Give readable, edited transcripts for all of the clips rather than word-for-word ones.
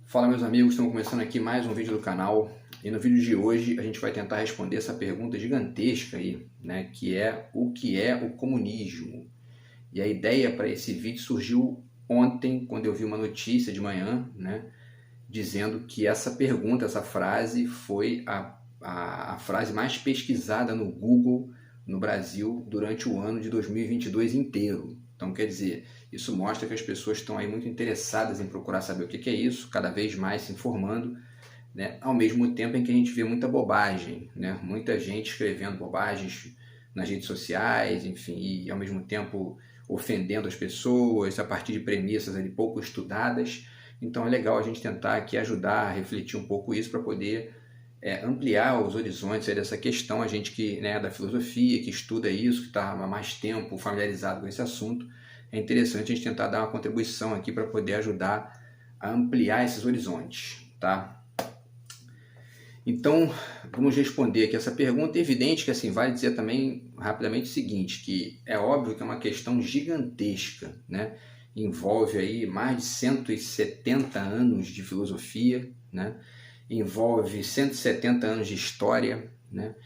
Fala, meus amigos, estamos começando aqui mais um vídeo do canal e no vídeo de hoje a gente vai tentar responder essa pergunta gigantesca aí, né, que é o comunismo? E a ideia para esse vídeo surgiu ontem, quando eu vi uma notícia de manhã, né, dizendo que essa pergunta, essa frase foi a frase mais pesquisada no Google no Brasil durante o ano de 2022 inteiro. Então, quer dizer, isso mostra que as pessoas estão aí muito interessadas em procurar saber o que é isso, cada vez mais se informando, né? Ao mesmo tempo em que a gente vê muita bobagem, né? Muita gente escrevendo bobagens nas redes sociais, enfim, e ao mesmo tempo ofendendo as pessoas a partir de premissas ali pouco estudadas. Então é legal a gente tentar aqui ajudar a refletir um pouco isso para poder ampliar os horizontes dessa questão. A gente que é da filosofia, que estuda isso, que está há mais tempo familiarizado com esse assunto, é interessante a gente tentar dar uma contribuição aqui para poder ajudar a ampliar esses horizontes, tá? Então, vamos responder aqui essa pergunta. É evidente que assim, vale dizer também rapidamente o seguinte, que é óbvio que é uma questão gigantesca, né? Envolve aí mais de 170 anos de filosofia, né? Envolve 170 anos de história, né?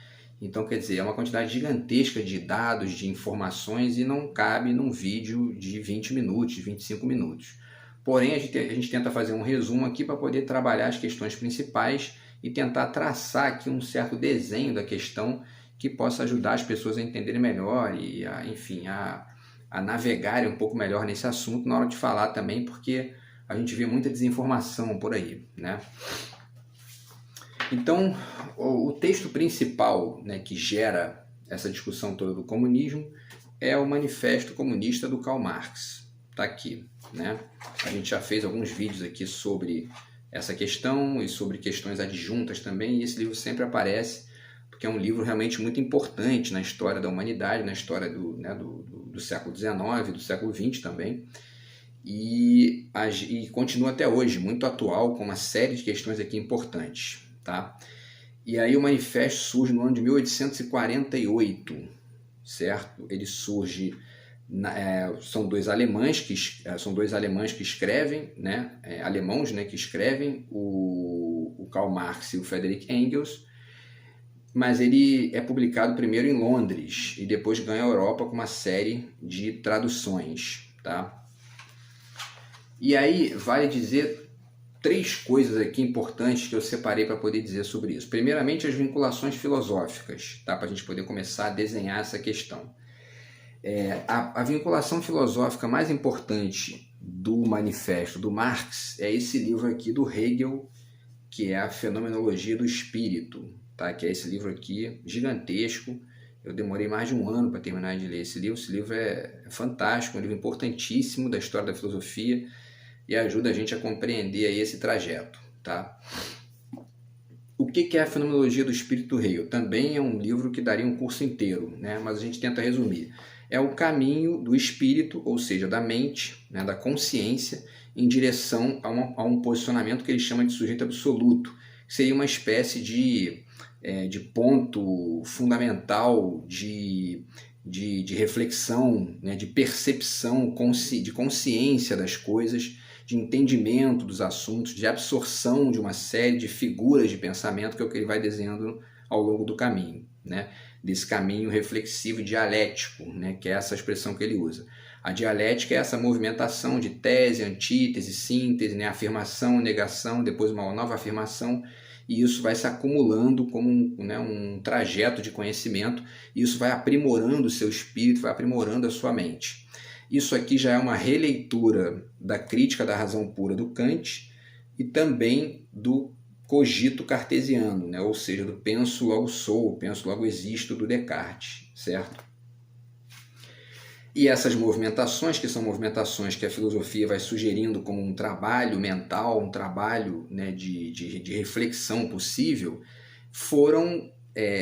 Então, quer dizer, é uma quantidade gigantesca de dados, de informações e não cabe num vídeo de 20 minutos, de 25 minutos. Porém, a gente tenta fazer um resumo aqui para poder trabalhar as questões principais e tentar traçar aqui um certo desenho da questão que possa ajudar as pessoas a entenderem melhor e, enfim, a navegarem um pouco melhor nesse assunto na hora de falar também, porque a gente vê muita desinformação por aí, né? Então, o texto principal, né, que gera essa discussão toda do comunismo é o Manifesto Comunista do Karl Marx. Está aqui, né? A gente já fez alguns vídeos aqui sobre essa questão e sobre questões adjuntas também, e esse livro sempre aparece, porque é um livro realmente muito importante na história da humanidade, na história do século XIX, do século XX também, e continua até hoje, muito atual, com uma série de questões aqui importantes. Tá? E aí o manifesto surge no ano de 1848, certo? Ele surge, são dois alemães que escrevem, né? Alemãos, né, que escrevem, o Karl Marx e o Friedrich Engels, mas ele é publicado primeiro em Londres e depois ganha a Europa com uma série de traduções, tá? E aí vale dizer três coisas aqui importantes que eu separei para poder dizer sobre isso. Primeiramente, as vinculações filosóficas, tá? Para a gente poder começar a desenhar essa questão. A vinculação filosófica mais importante do manifesto do Marx é esse livro aqui do Hegel, que é a Fenomenologia do Espírito, tá? Que é esse livro aqui, gigantesco. Eu demorei mais de um ano para terminar de ler esse livro. Esse livro é fantástico, um livro importantíssimo da história da filosofia, e ajuda a gente a compreender aí esse trajeto, tá? O que é a Fenomenologia do Espírito do Hegel? Também é um livro que daria um curso inteiro, né? Mas a gente tenta resumir. É o caminho do espírito, ou seja, da mente, né, da consciência, em direção a um posicionamento que ele chama de sujeito absoluto, que seria uma espécie de ponto fundamental de reflexão, né, de percepção, de consciência das coisas, de entendimento dos assuntos, de absorção de uma série de figuras de pensamento, que é o que ele vai desenhando ao longo do caminho, né? Desse caminho reflexivo e dialético, né? Que é essa expressão que ele usa. A dialética é essa movimentação de tese, antítese, síntese, né? Afirmação, negação, depois uma nova afirmação, e isso vai se acumulando como um trajeto de conhecimento, e isso vai aprimorando o seu espírito, vai aprimorando a sua mente. Isso aqui já é uma releitura da crítica da razão pura do Kant e também do cogito cartesiano, né? Ou seja, do penso logo sou, penso logo existo do Descartes, certo? E essas movimentações, que são movimentações que a filosofia vai sugerindo como um trabalho mental, um trabalho, né, de reflexão possível, foram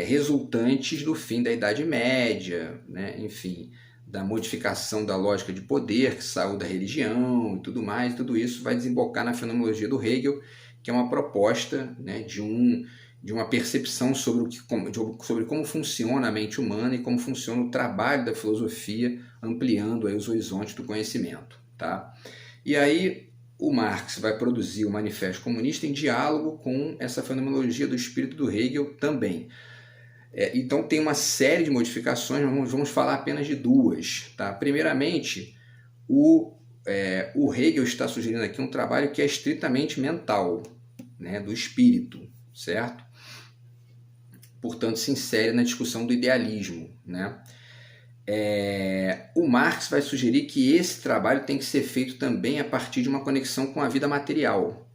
resultantes do fim da Idade Média, né? Enfim, da modificação da lógica de poder, que saiu da religião e tudo mais. Tudo isso vai desembocar na fenomenologia do Hegel, que é uma proposta, né, de uma percepção sobre como funciona a mente humana e como funciona o trabalho da filosofia, ampliando aí os horizontes do conhecimento, tá? E aí o Marx vai produzir o Manifesto Comunista em diálogo com essa fenomenologia do espírito do Hegel também. Então tem uma série de modificações, vamos falar apenas de duas. Tá? Primeiramente, o Hegel está sugerindo aqui um trabalho que é estritamente mental, né, do espírito, certo? Portanto, se insere na discussão do idealismo, né? O Marx vai sugerir que esse trabalho tem que ser feito também a partir de uma conexão com a vida material.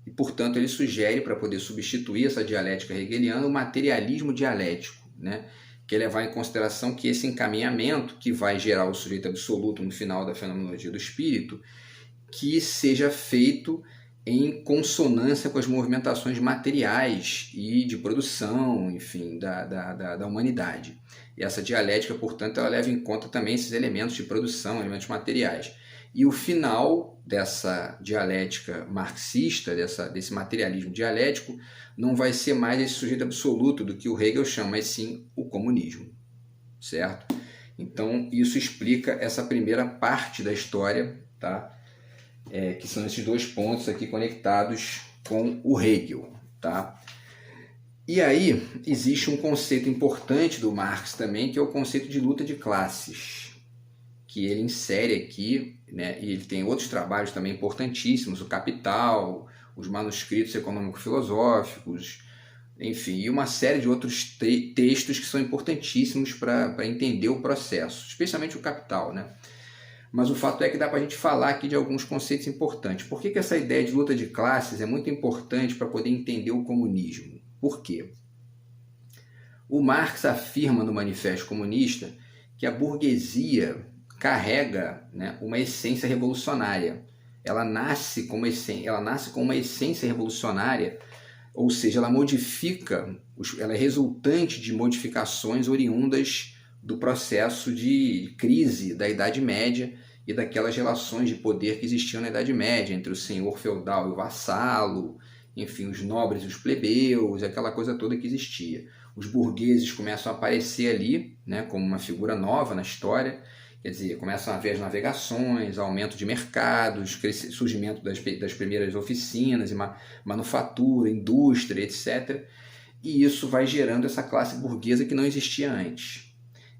E, portanto, ele sugere, para poder substituir essa dialética hegeliana, o materialismo dialético, né? Que é levar em consideração que esse encaminhamento que vai gerar o sujeito absoluto no final da fenomenologia do espírito, que seja feito em consonância com as movimentações materiais e de produção, enfim, da humanidade. E essa dialética, portanto, ela leva em conta também esses elementos de produção, elementos materiais. E o final dessa dialética marxista, desse materialismo dialético, não vai ser mais esse sujeito absoluto do que o Hegel chama, mas sim o comunismo, certo? Então, isso explica essa primeira parte da história, tá? Que são esses dois pontos aqui conectados com o Hegel, tá? E aí, existe um conceito importante do Marx também, que é o conceito de luta de classes, que ele insere aqui, né? E ele tem outros trabalhos também importantíssimos, o Capital, os manuscritos econômico-filosóficos, enfim, e uma série de outros textos que são importantíssimos para entender o processo, especialmente o Capital, né? Mas o fato é que dá para a gente falar aqui de alguns conceitos importantes. Por que essa ideia de luta de classes é muito importante para poder entender o comunismo? Por quê? O Marx afirma no Manifesto Comunista que a burguesia carrega, né, uma essência revolucionária. Ela nasce com uma essência revolucionária, ou seja, ela modifica, ela é resultante de modificações oriundas do processo de crise da Idade Média e daquelas relações de poder que existiam na Idade Média, entre o senhor feudal e o vassalo, enfim, os nobres e os plebeus, aquela coisa toda que existia. Os burgueses começam a aparecer ali, né, como uma figura nova na história, quer dizer, começam a haver as navegações, aumento de mercados, surgimento das primeiras oficinas, manufatura, indústria, etc. E isso vai gerando essa classe burguesa que não existia antes.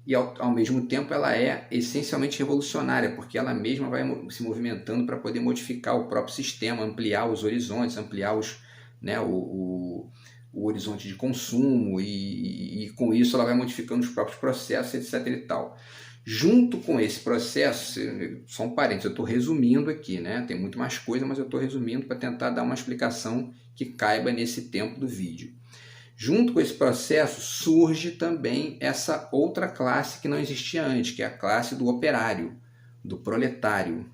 E ao mesmo tempo ela é essencialmente revolucionária, porque ela mesma vai se movimentando para poder modificar o próprio sistema, ampliar os horizontes, ampliar o horizonte de consumo e com isso ela vai modificando os próprios processos, etc. e tal. Junto com esse processo, só um parênteses, eu estou resumindo aqui, né? Tem muito mais coisa, mas eu estou resumindo para tentar dar uma explicação que caiba nesse tempo do vídeo. Junto com esse processo surge também essa outra classe que não existia antes, que é a classe do operário, do proletário.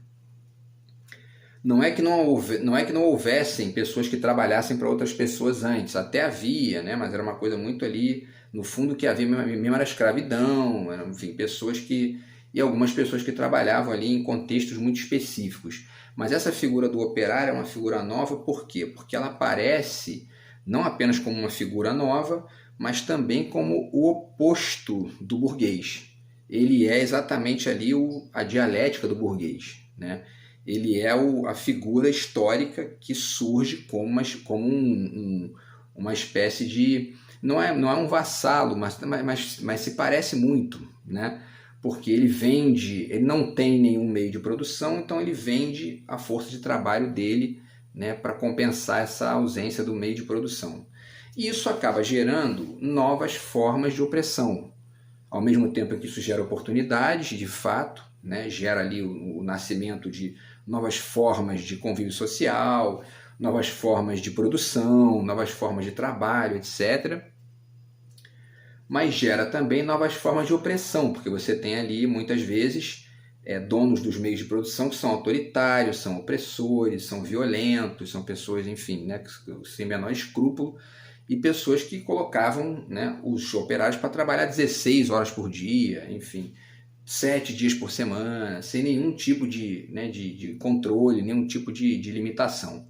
Não é que não houvessem pessoas que trabalhassem para outras pessoas antes, até havia, né? Mas era uma coisa muito ali, no fundo, que havia mesmo era escravidão, eram, enfim, e algumas pessoas que trabalhavam ali em contextos muito específicos. Mas essa figura do operário é uma figura nova, por quê? Porque ela aparece não apenas como uma figura nova, mas também como o oposto do burguês. Ele é exatamente ali a dialética do burguês, né? Ele é a figura histórica que surge como uma espécie de... Não é um vassalo, mas se parece muito, né? Porque ele não tem nenhum meio de produção, então ele vende a força de trabalho dele, né, para compensar essa ausência do meio de produção. E isso acaba gerando novas formas de opressão. Ao mesmo tempo que isso gera oportunidades, de fato, né, gera ali o nascimento de novas formas de convívio social, novas formas de produção, novas formas de trabalho, etc. Mas gera também novas formas de opressão, porque você tem ali, muitas vezes, donos dos meios de produção que são autoritários, são opressores, são violentos, são pessoas, enfim, né, sem menor escrúpulo, e pessoas que colocavam, né, os operários para trabalhar 16 horas por dia, enfim, 7 dias por semana, sem nenhum tipo de controle, nenhum tipo de limitação.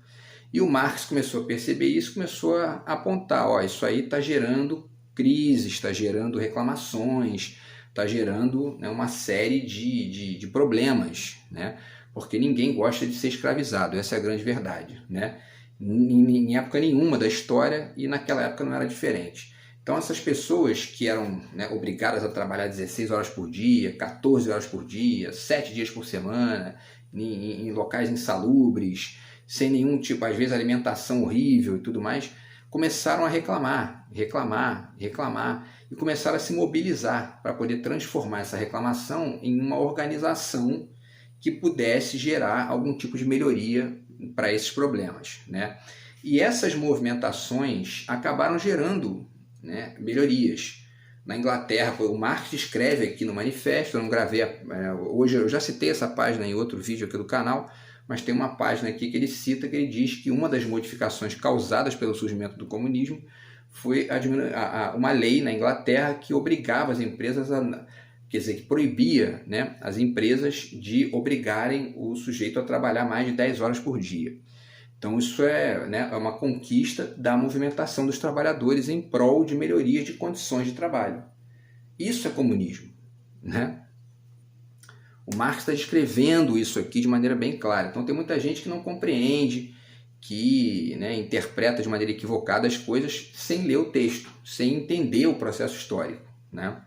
E o Marx começou a perceber isso, começou a apontar, isso aí está gerando crises, está gerando reclamações, está gerando, né, uma série de problemas, né? porque ninguém gosta de ser escravizado, essa é a grande verdade, né? Em época nenhuma da história, e naquela época não era diferente. Então essas pessoas que eram, né, obrigadas a trabalhar 16 horas por dia, 14 horas por dia, 7 dias por semana, em locais insalubres, sem nenhum tipo, às vezes alimentação horrível e tudo mais, começaram a reclamar, e começaram a se mobilizar para poder transformar essa reclamação em uma organização que pudesse gerar algum tipo de melhoria para esses problemas, né? E essas movimentações acabaram gerando, né, melhorias. Na Inglaterra, o Marx escreve aqui no manifesto, eu não gravei, hoje eu já citei essa página em outro vídeo aqui do canal, mas tem uma página aqui que ele cita, que ele diz que uma das modificações causadas pelo surgimento do comunismo foi uma lei na Inglaterra que obrigava as empresas a... Quer dizer, que proibia, né, as empresas de obrigarem o sujeito a trabalhar mais de 10 horas por dia. Então isso é, né, é uma conquista da movimentação dos trabalhadores em prol de melhoria de condições de trabalho. Isso é comunismo, né? O Marx está descrevendo isso aqui de maneira bem clara. Então tem muita gente que não compreende, que, né, interpreta de maneira equivocada as coisas sem ler o texto, sem entender o processo histórico, né?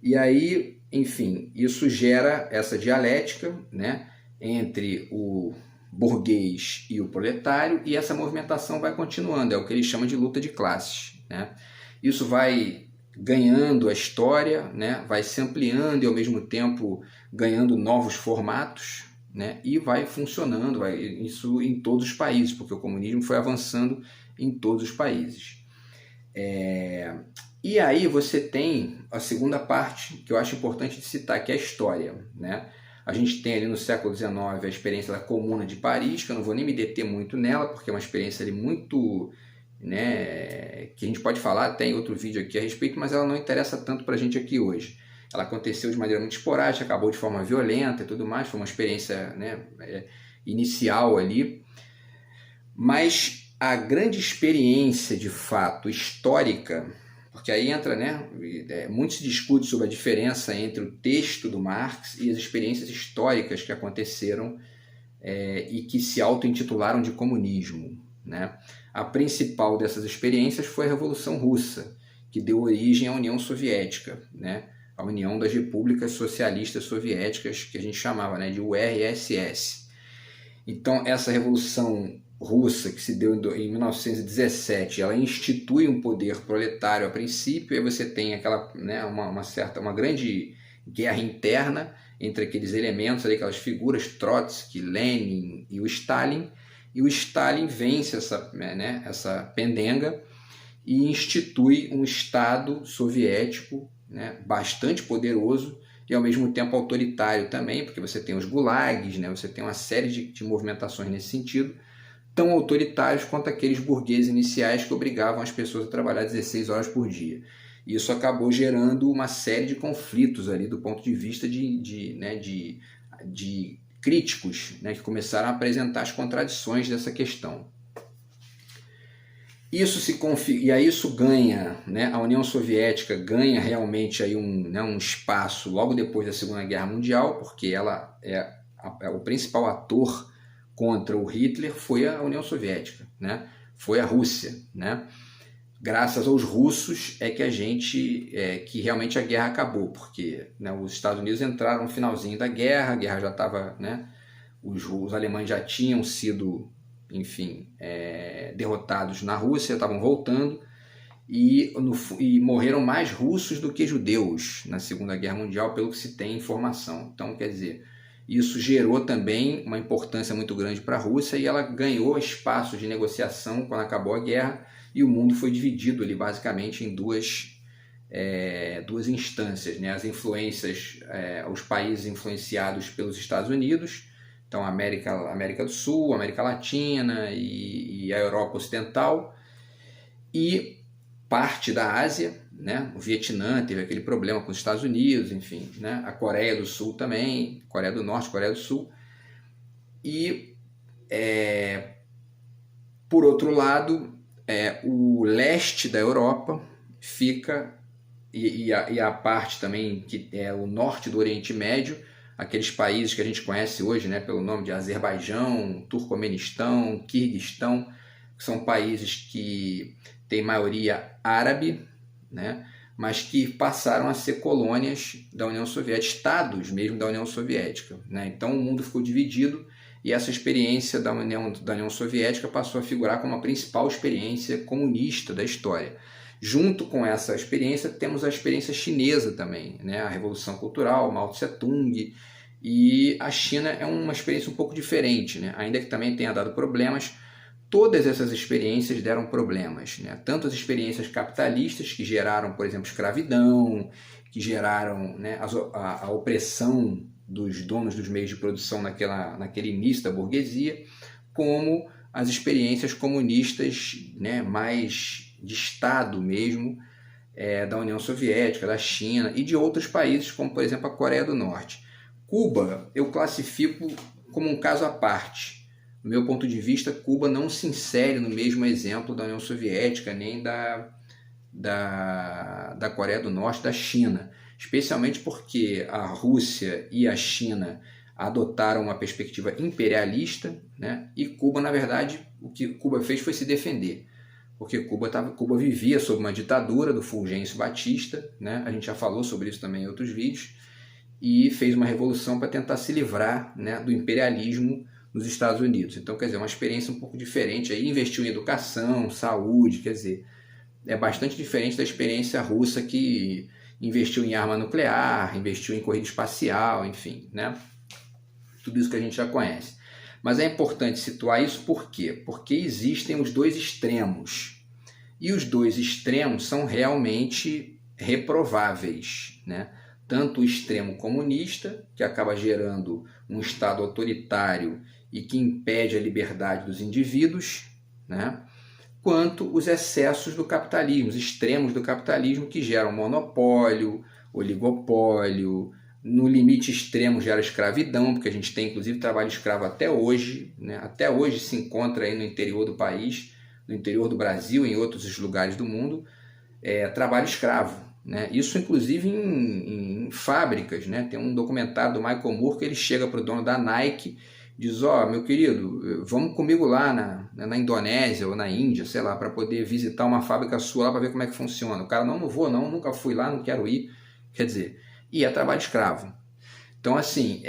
E aí, enfim, isso gera essa dialética, né, entre o burguês e o proletário, e essa movimentação vai continuando, é o que ele chama de luta de classes, né? Isso vai ganhando a história, né, vai se ampliando e ao mesmo tempo ganhando novos formatos, né, e vai funcionando, isso em todos os países, porque o comunismo foi avançando em todos os países. E aí você tem a segunda parte que eu acho importante de citar, que é a história, né? A gente tem ali no século XIX a experiência da Comuna de Paris, que eu não vou nem me deter muito nela, porque é uma experiência ali muito, né, que a gente pode falar até em outro vídeo aqui a respeito, mas ela não interessa tanto para a gente aqui hoje. Ela aconteceu de maneira muito esporádica, acabou de forma violenta e tudo mais, foi uma experiência, né, inicial ali, mas a grande experiência de fato histórica, porque aí entra, né, muito se discute sobre a diferença entre o texto do Marx e as experiências históricas que aconteceram e que se auto-intitularam de comunismo, né? A principal dessas experiências foi a Revolução Russa, que deu origem à União Soviética, né? A União das Repúblicas Socialistas Soviéticas, que a gente chamava, né, de URSS. Então, essa Revolução Russa, que se deu em 1917, ela institui um poder proletário a princípio, e aí você tem aquela, né, uma grande guerra interna entre aqueles elementos, ali, aquelas figuras, Trotsky, Lenin e o Stalin vence essa pendenga e institui um Estado soviético, né, bastante poderoso e ao mesmo tempo autoritário também, porque você tem os gulags, né, você tem uma série de movimentações nesse sentido, tão autoritários quanto aqueles burgueses iniciais que obrigavam as pessoas a trabalhar 16 horas por dia. Isso acabou gerando uma série de conflitos ali do ponto de vista de críticos, né, que começaram a apresentar as contradições dessa questão. E aí isso ganha, né, a União Soviética ganha realmente aí um espaço logo depois da Segunda Guerra Mundial, porque ela o principal ator contra o Hitler foi a União Soviética, né? Foi a Rússia, né? Graças aos russos é que realmente a guerra acabou, porque, né, os Estados Unidos entraram no finalzinho da guerra, a guerra já estava, né, os alemães já tinham sido, enfim, derrotados na Rússia, estavam voltando, e morreram mais russos do que judeus na Segunda Guerra Mundial, pelo que se tem informação. Então, quer dizer, isso gerou também uma importância muito grande para a Rússia, e ela ganhou espaço de negociação quando acabou a guerra, e o mundo foi dividido ali basicamente em duas instâncias, né? As influências, os países influenciados pelos Estados Unidos, então a América do Sul, a América Latina e a Europa Ocidental, e parte da Ásia, né? O Vietnã teve aquele problema com os Estados Unidos, enfim, né? A Coreia do Sul também, Coreia do Norte, Coreia do Sul. E, por outro lado, o leste da Europa fica, e a parte também que é o norte do Oriente Médio, aqueles países que a gente conhece hoje, né, pelo nome de Azerbaijão, Turcomenistão, Quirguistão, que são países que têm maioria árabe, né, mas que passaram a ser colônias da União Soviética, estados mesmo da União Soviética, né? Então o mundo ficou dividido e essa experiência da União Soviética passou a figurar como a principal experiência comunista da história. Junto com essa experiência, temos a experiência chinesa também, né? A Revolução Cultural, Mao Tse-tung, e a China é uma experiência um pouco diferente, né? Ainda que também tenha dado problemas. Todas essas experiências deram problemas, né? Tanto as experiências capitalistas, que geraram, por exemplo, escravidão, que geraram, né, a opressão dos donos dos meios de produção naquele início da burguesia, como as experiências comunistas, né, mais de Estado mesmo, da União Soviética, da China e de outros países, como, por exemplo, a Coreia do Norte. Cuba eu classifico como um caso à parte. Do meu ponto de vista, Cuba não se insere no mesmo exemplo da União Soviética, nem da Coreia do Norte, da China, especialmente porque a Rússia e a China adotaram uma perspectiva imperialista, né? E Cuba, na verdade, o que Cuba fez foi se defender, porque Cuba vivia sob uma ditadura do Fulgêncio Batista, né? A gente já falou sobre isso também em outros vídeos, e fez uma revolução para tentar se livrar, né, do imperialismo nos Estados Unidos. Então, quer dizer, uma experiência um pouco diferente. Aí investiu em educação, saúde, quer dizer, é bastante diferente da experiência russa, que investiu em arma nuclear, investiu em corrida espacial, enfim, né? Tudo isso que a gente já conhece. Mas é importante situar isso por quê? Porque existem os dois extremos. E os dois extremos são realmente reprováveis, né? Tanto o extremo comunista, que acaba gerando um Estado autoritário e que impede a liberdade dos indivíduos, né? Quanto os excessos do capitalismo, os extremos do capitalismo, que geram monopólio, oligopólio, no limite extremo gera escravidão, porque a gente tem inclusive trabalho escravo até hoje, né? Até hoje se encontra aí no interior do país, no interior do Brasil e em outros lugares do mundo, trabalho escravo, né? Isso inclusive em fábricas, né? Tem um documentário do Michael Moore que ele chega para o dono da Nike, diz: meu querido, vamos comigo lá na Indonésia ou na Índia, sei lá, para poder visitar uma fábrica sua lá para ver como é que funciona. O cara: não vou não, nunca fui lá, não quero ir. Quer dizer, e é trabalho escravo. Então, assim,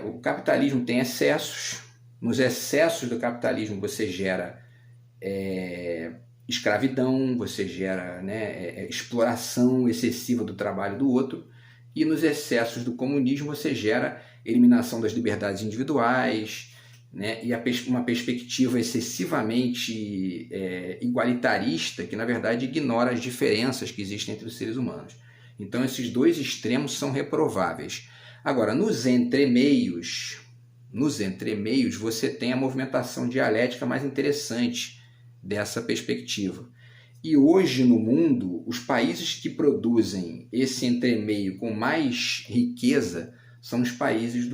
o capitalismo tem excessos. Nos excessos do capitalismo você gera escravidão, você gera, né, exploração excessiva do trabalho do outro, e nos excessos do comunismo você gera eliminação das liberdades individuais, né, e uma perspectiva excessivamente igualitarista, que na verdade ignora as diferenças que existem entre os seres humanos. Então esses dois extremos são reprováveis. Agora, nos entremeios você tem a movimentação dialética mais interessante dessa perspectiva. E hoje no mundo, os países que produzem esse entremeio com mais riqueza são os países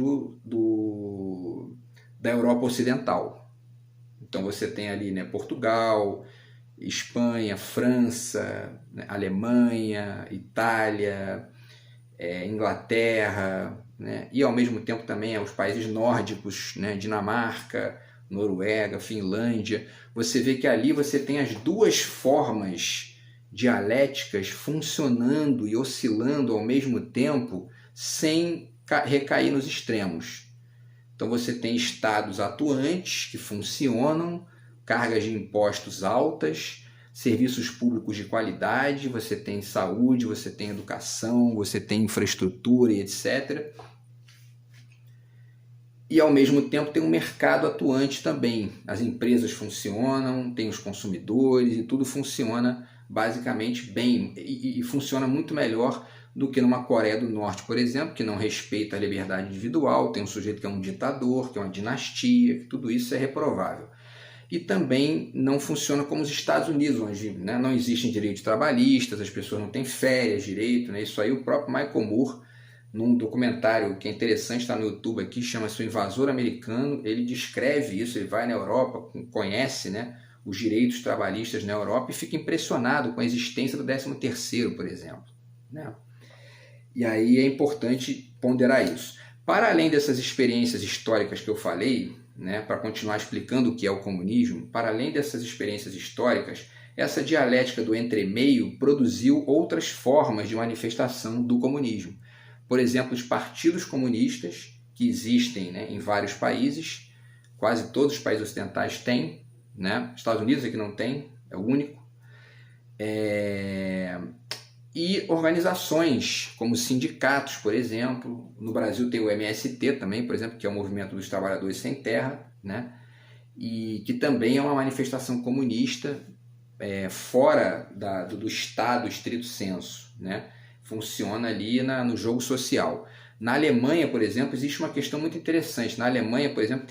da Europa Ocidental. Então você tem ali, né, Portugal, Espanha, França, né, Alemanha, Itália, Inglaterra, né, e ao mesmo tempo também os países nórdicos, né, Dinamarca, Noruega, Finlândia. Você vê que ali você tem as duas formas dialéticas funcionando e oscilando ao mesmo tempo, sem recair nos extremos. Então você tem estados atuantes que funcionam, cargas de impostos altas, serviços públicos de qualidade, você tem saúde, você tem educação, você tem infraestrutura e etc. E ao mesmo tempo tem um mercado atuante também. As empresas funcionam, tem os consumidores e tudo funciona basicamente bem e funciona muito melhor do que numa Coreia do Norte, por exemplo, que não respeita a liberdade individual, tem um sujeito que é um ditador, que é uma dinastia, que tudo isso é reprovável. E também não funciona como os Estados Unidos, onde, né, não existem direitos trabalhistas, as pessoas não têm férias direito, né? Isso aí o próprio Michael Moore, num documentário que é interessante, está no YouTube aqui, chama-se O Invasor Americano, ele descreve isso, ele vai na Europa, conhece, né, os direitos trabalhistas na Europa e fica impressionado com a existência do 13º, por exemplo, né? E aí é importante ponderar isso. Para além dessas experiências históricas que eu falei, né, para continuar explicando o que é o comunismo, para além dessas experiências históricas, essa dialética do entremeio produziu outras formas de manifestação do comunismo. Por exemplo, os partidos comunistas, que existem, né, em vários países, quase todos os países ocidentais têm, né? Estados Unidos aqui não tem, é o único. E organizações como sindicatos, por exemplo. No Brasil tem o MST também, por exemplo, que é o Movimento dos Trabalhadores Sem Terra, né? E que também é uma manifestação comunista fora do Estado estrito sensu, né? Funciona ali no jogo social. Na Alemanha, por exemplo, existe uma questão muito interessante. Na Alemanha, por exemplo,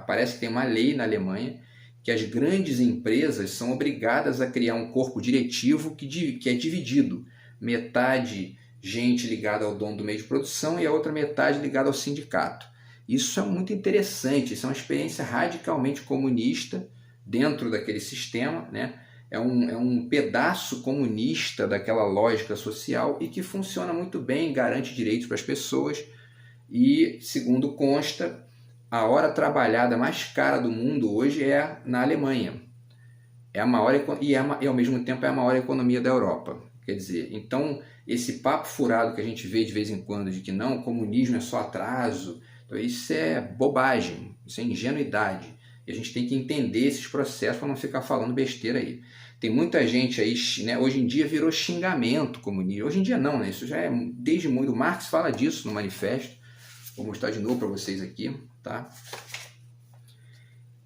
parece que tem uma lei na Alemanha que as grandes empresas são obrigadas a criar um corpo diretivo que é dividido. Metade gente ligada ao dono do meio de produção e a outra metade ligada ao sindicato. Isso é muito interessante, isso é uma experiência radicalmente comunista dentro daquele sistema, né? É um pedaço comunista daquela lógica social e que funciona muito bem, garante direitos para as pessoas e, segundo consta, a hora trabalhada mais cara do mundo hoje é na Alemanha. É a maior e ao mesmo tempo é a maior economia da Europa. Quer dizer, então esse papo furado que a gente vê de vez em quando de que não, o comunismo é só atraso, então isso é bobagem, isso é ingenuidade. E a gente tem que entender esses processos para não ficar falando besteira aí. Tem muita gente aí, né, hoje em dia virou xingamento comunista. Hoje em dia não, né? Isso já é desde muito. O Marx fala disso no manifesto. Vou mostrar de novo para vocês aqui, tá?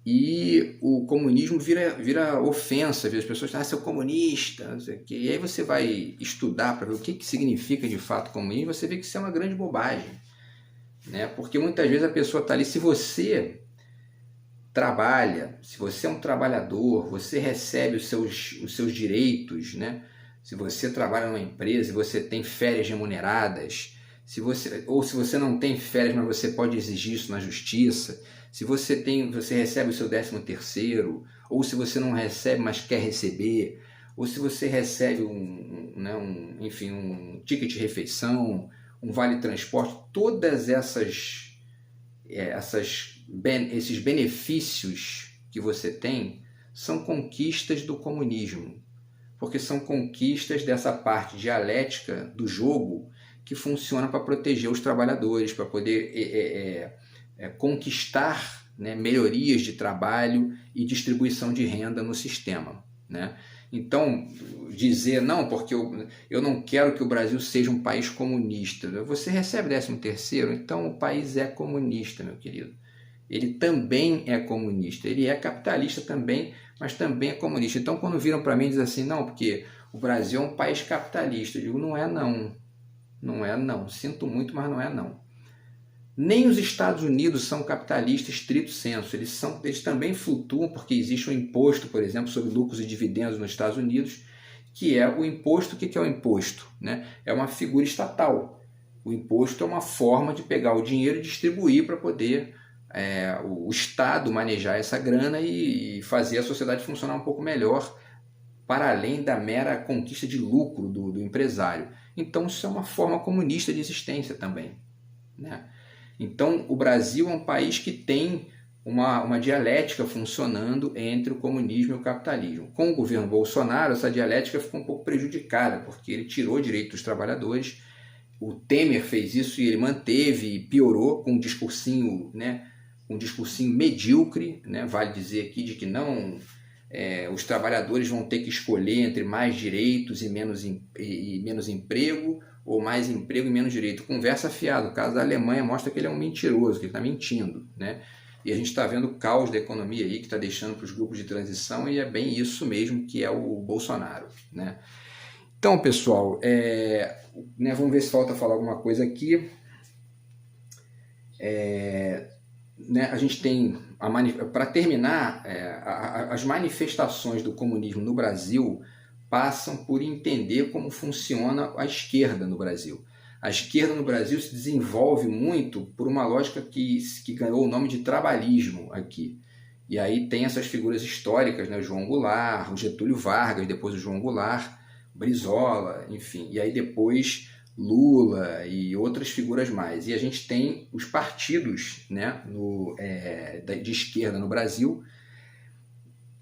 E o comunismo vira ofensa, as pessoas falam, seu comunista, não sei o quê. E aí você vai estudar para ver o que significa de fato comunismo, você vê que isso é uma grande bobagem, né? Porque muitas vezes a pessoa está ali, se você trabalha, se você é um trabalhador, você recebe os seus direitos, né? Se você trabalha numa empresa e você tem férias remuneradas, se você não tem férias, mas você pode exigir isso na justiça, se você recebe o seu 13º, ou se você não recebe, mas quer receber, ou se você recebe um ticket de refeição, um vale transporte, todas esses benefícios que você tem são conquistas do comunismo, porque são conquistas dessa parte dialética do jogo que funciona para proteger os trabalhadores, para poder conquistar, né, melhorias de trabalho e distribuição de renda no sistema, né? Então, dizer, não, porque eu não quero que o Brasil seja um país comunista. Você recebe 13º, então o país é comunista, meu querido. Ele também é comunista. Ele é capitalista também, mas também é comunista. Então, quando viram para mim e dizem assim, não, porque o Brasil é um país capitalista, eu digo, não é não. Não é não. Sinto muito, mas não é não. Nem os Estados Unidos são capitalistas estrito sensu. Eles também flutuam porque existe um imposto, por exemplo, sobre lucros e dividendos nos Estados Unidos, que é o imposto. O que é o imposto? Né? É uma figura estatal. O imposto é uma forma de pegar o dinheiro e distribuir para poder o Estado manejar essa grana e fazer a sociedade funcionar um pouco melhor, para além da mera conquista de lucro do empresário. Então isso é uma forma comunista de existência também, né? Então o Brasil é um país que tem uma dialética funcionando entre o comunismo e o capitalismo. Com o governo Bolsonaro, essa dialética ficou um pouco prejudicada, porque ele tirou direito dos trabalhadores. O Temer fez isso e ele manteve e piorou com um discursinho, né, um discursinho medíocre, né? Vale dizer aqui de que não... os trabalhadores vão ter que escolher entre mais direitos e menos emprego, ou mais emprego e menos direito. Conversa fiada. O caso da Alemanha mostra que ele é um mentiroso, que ele está mentindo, né? E a gente está vendo o caos da economia aí que está deixando para os grupos de transição, e é bem isso mesmo que é o Bolsonaro, né? Então, pessoal, né, vamos ver se falta falar alguma coisa aqui. Né, a gente tem, para terminar, as manifestações do comunismo no Brasil passam por entender como funciona a esquerda no Brasil. A esquerda no Brasil se desenvolve muito por uma lógica que ganhou o nome de trabalhismo aqui. E aí tem essas figuras históricas, né? O João Goulart, o Getúlio Vargas, depois o João Goulart, Brizola, enfim. E aí depois Lula e outras figuras mais. E a gente tem os partidos, né, de esquerda no Brasil,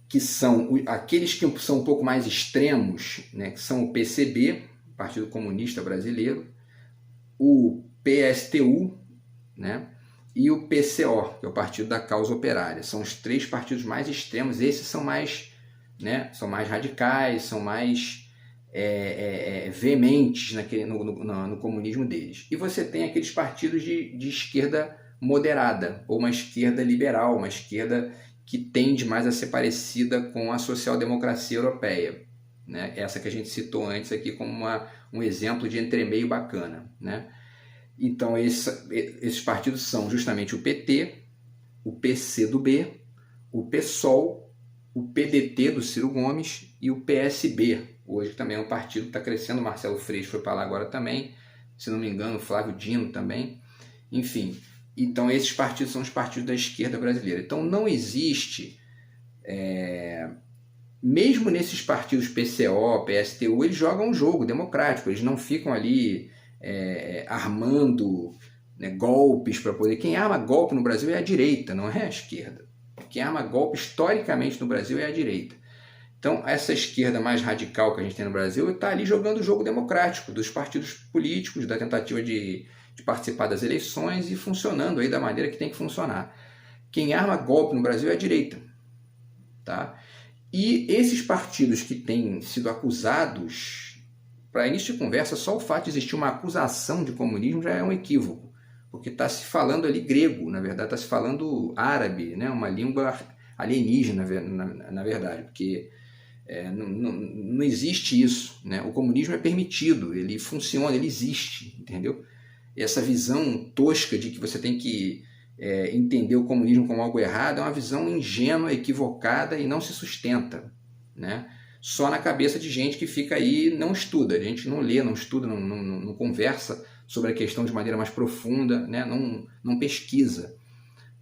que são aqueles que são um pouco mais extremos, né, que são o PCB, Partido Comunista Brasileiro, o PSTU, né, e o PCO, que é o Partido da Causa Operária. São os 3 partidos mais extremos. Esses são mais, né, são mais radicais, são mais veementes no comunismo deles. E você tem aqueles partidos de esquerda moderada, ou uma esquerda liberal, uma esquerda que tende mais a ser parecida com a social-democracia europeia, né? Essa que a gente citou antes aqui como um exemplo de entremeio bacana, né? Então esses partidos são justamente o PT, o PCdoB, o PSOL, o PDT do Ciro Gomes e o PSB, hoje também é um partido que está crescendo. Marcelo Freixo foi para lá agora também, se não me engano, Flávio Dino também, enfim. Então esses partidos são os partidos da esquerda brasileira. Então não existe, mesmo nesses partidos PCO, PSTU, eles jogam um jogo democrático, eles não ficam ali armando, né, golpes para poder... Quem arma golpe no Brasil é a direita, não é a esquerda. Quem arma golpe historicamente no Brasil é a direita. Então, essa esquerda mais radical que a gente tem no Brasil está ali jogando o jogo democrático dos partidos políticos, da tentativa de participar das eleições e funcionando aí da maneira que tem que funcionar. Quem arma golpe no Brasil é a direita. Tá? E esses partidos que têm sido acusados, para início de conversa, só o fato de existir uma acusação de comunismo já é um equívoco, porque está se falando ali grego, na verdade está se falando árabe, né? Uma língua alienígena, na verdade, porque não existe isso, né? O comunismo é permitido, ele funciona, ele existe, entendeu? E essa visão tosca de que você tem que entender o comunismo como algo errado é uma visão ingênua, equivocada e não se sustenta, né? Só na cabeça de gente que fica aí, não estuda, a gente não lê, não estuda, não conversa sobre a questão de maneira mais profunda, né? Não pesquisa,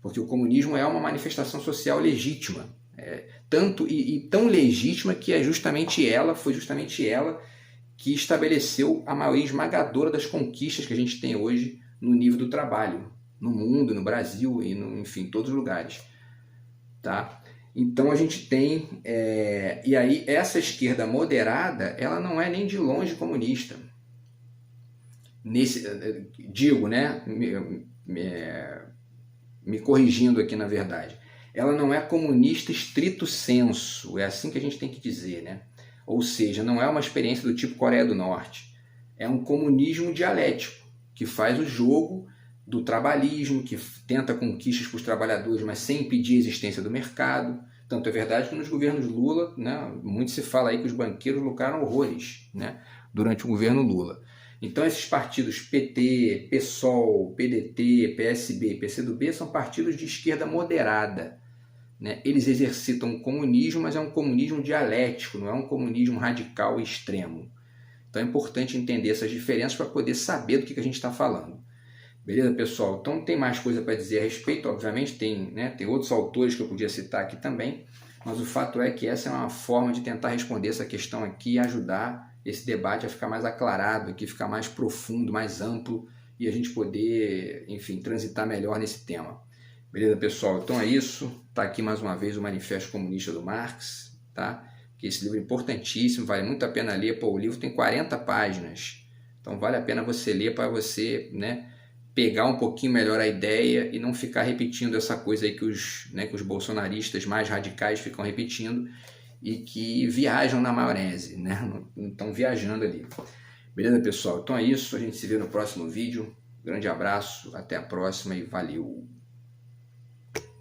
porque o comunismo é uma manifestação social legítima, tanto e tão legítima que foi justamente ela que estabeleceu a maioria esmagadora das conquistas que a gente tem hoje no nível do trabalho, no mundo, no Brasil e enfim, em todos os lugares. Tá? Então a gente tem, e aí essa esquerda moderada, ela não é nem de longe comunista. Digo, né, me corrigindo aqui na verdade, ela não é comunista estrito sensu, é assim que a gente tem que dizer, né? Ou seja, não é uma experiência do tipo Coreia do Norte, é um comunismo dialético, que faz o jogo do trabalhismo, que tenta conquistas para os trabalhadores, mas sem impedir a existência do mercado. Tanto é verdade que nos governos Lula, né, muito se fala aí que os banqueiros lucraram horrores, né, durante o governo Lula. Então esses partidos PT, PSOL, PDT, PSB e PCdoB são partidos de esquerda moderada, né? Eles exercitam o comunismo, mas é um comunismo dialético, não é um comunismo radical e extremo. Então é importante entender essas diferenças para poder saber do que a gente está falando. Beleza, pessoal? Então tem mais coisa para dizer a respeito, obviamente tem outros autores que eu podia citar aqui também, mas o fato é que essa é uma forma de tentar responder essa questão aqui e ajudar esse debate a ficar mais aclarado, aqui ficar mais profundo, mais amplo e a gente poder, enfim, transitar melhor nesse tema. Beleza, pessoal? Então é isso. Está aqui mais uma vez o Manifesto Comunista do Marx, tá? Que esse livro é importantíssimo, vale muito a pena ler. Pô, o livro tem 40 páginas, então vale a pena você ler para você, né, pegar um pouquinho melhor a ideia e não ficar repetindo essa coisa aí que os bolsonaristas mais radicais ficam repetindo e que viajam na maionese, né? Estão viajando ali. Beleza, pessoal? Então é isso, a gente se vê no próximo vídeo. Grande abraço, até a próxima e valeu!